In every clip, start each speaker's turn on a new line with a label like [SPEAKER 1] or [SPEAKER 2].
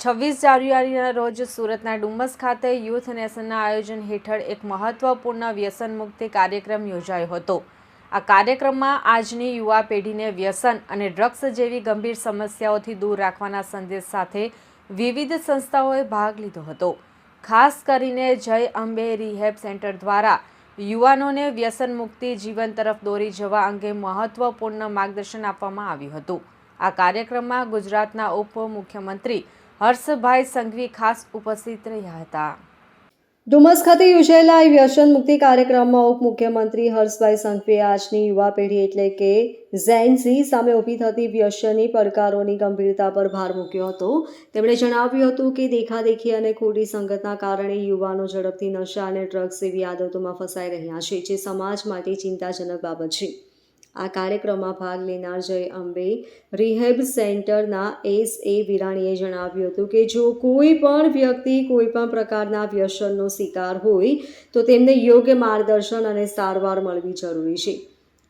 [SPEAKER 1] 26 જાન્યુઆરીના રોજ સુરતના ડુમસ ખાતે યુથ નેશનના આયોજન હેઠળ એક મહત્વપૂર્ણ વ્યસન મુક્તિ કાર્યક્રમ યોજાયો હતો। આ કાર્યક્રમમાં આજની યુવા પેઢીને વ્યસન અને ડ્રગ્સ જેવી ગંભીર સમસ્યાઓથી દૂર રાખવાના સંદેશ સાથે વિવિધ સંસ્થાઓએ ભાગ લીધો હતો। ખાસ કરીને જય અંબે રિહેબ સેન્ટર દ્વારા યુવાનોને વ્યસન મુક્તિ જીવન તરફ દોરી જવા અંગે મહત્વપૂર્ણ માર્ગદર્શન આપવામાં આવ્યું હતું। આ કાર્યક્રમમાં ગુજરાતના ઉપમુખ્યમંત્રી હર્ષભાઈ સંઘવી ખાસ ઉપસ્થિત રહ્યા હતા।
[SPEAKER 2] ડુમસ ખાતે યોજાયેલા આ વ્યસન મુક્તિ કાર્યક્રમમાં ઉપમુખ્યમંત્રી હર્ષભાઈ સંઘવીએ આજની યુવા પેઢી એટલે કે ઝેન-ઝી સામે ઊભી થતી વ્યસની પડકારોની ગંભીરતા પર ભાર મૂક્યો હતો। તેમણે જણાવ્યું હતું કે દેખાદેખી અને ખોટી સંગતના કારણે યુવાનો ઝડપથી નશા અને ડ્રગ્સ જેવી આદતોમાં ફસાઈ રહ્યા છે, જે સમાજ માટે ચિંતાજનક બાબત છે। આ કાર્યક્રમમાં ભાગ લેનાર જય અંબે રિહેબ સેન્ટરના એસ.એ. વિરાણીએ જણાવ્યું હતું કે જો કોઈ પણ વ્યક્તિ કોઈ પણ પ્રકારના વ્યસનનો શિકાર હોય તો તેમને યોગ્ય માર્ગદર્શન અને સારવાર મળવી જરૂરી છે।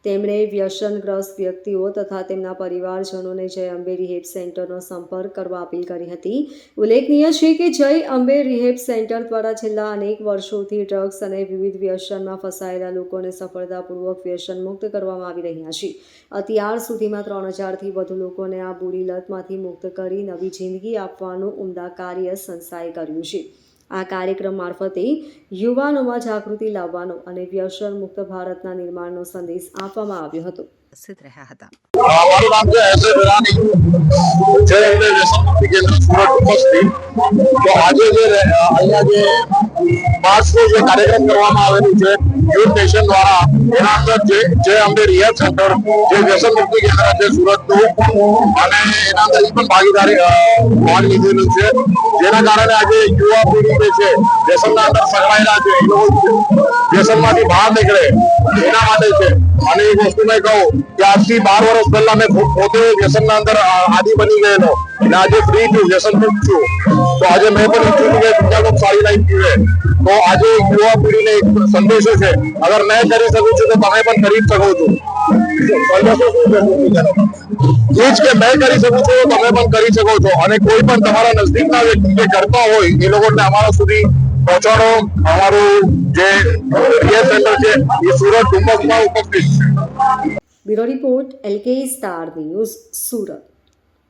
[SPEAKER 2] તેમણે વ્યસનગ્રસ્ત વ્યક્તિઓ તથા તેમના પરિવારજનોને જય અંબે રિહેબ સેન્ટરનો સંપર્ક કરવા અપીલ કરી હતી। ઉલ્લેખનીય છે કે જય અંબે રિહેબ સેન્ટર દ્વારા છેલ્લા અનેક વર્ષોથી ડ્રગ્સ અને વિવિધ વ્યસનમાં ફસાયેલા લોકોને સફળતાપૂર્વક વ્યસન મુક્ત કરવામાં આવી રહ્યા છે। અત્યાર સુધીમાં 3000થી વધુ લોકોને આ બુરી લતમાંથી મુક્ત કરી નવી જિંદગી આપવાનું ઉમદા કાર્ય સંસ્થાએ કર્યું છે। આ કાર્યક્રમ મારફતે યુવાનોમાં જાગૃતિ લાવવાનો અને વ્યસન મુક્ત ભારતના નિર્માણનો સંદેશ આપવામાં આવ્યો હતો।
[SPEAKER 3] हमाરું नाम जो है विरानी जय अंबे व्यसन मुक्ति केंद्र सूरत उपस्थित तो આજે જે અહીંયા જે 5 જે કાર્યક્રમ કરવામાં આવેલું છે યુથ નેશન દ્વારા એના અંદર જય અંબે રિહેબ સેન્ટર જે વ્યસન મુક્તિ કેન્દ્ર છે સુરતનું અને એના અંદર પણ ભાગીદારી ભાગ લીધેલું છે, જેના કારણે આજે યુવા પેઢી જે છે વ્યસનના અંદર સંકળાયેલા છે એ લોકો વ્યસનમાંથી બહાર નીકળે એના માટે છે। અને એક વસ્તુ મેં કહું કે આજથી 12 વર્ષ પહેલા મેં પોતે વ્યસનના અંદર આદિ બની ગયેલો અને આજે ફ્રી છું, વ્યસન મુક્ત છું, તો આજે મેં પણ ઈચ્છું છું કે બીજા લોકો સારી લાઈફ જીવે। તો આજે યુવા પેઢીને એક સંદેશો છે, અગર મેં કરી શકું છું તો તમે પણ કરી શકો છો। એ જ કે મેં કરી શકું છું તમે પણ કરી શકો છો અને કોઈ પણ તમારા નજદીકના વ્યક્તિ જે કરતા હોય એ લોકોને અમારા સુધી પહોંચાડો। અમારું જે રિહેબ સેન્ટર છે એ સુરત ડુમસમાં ઉપસ્થિત છે।
[SPEAKER 2] Bureau report LK star news Surat.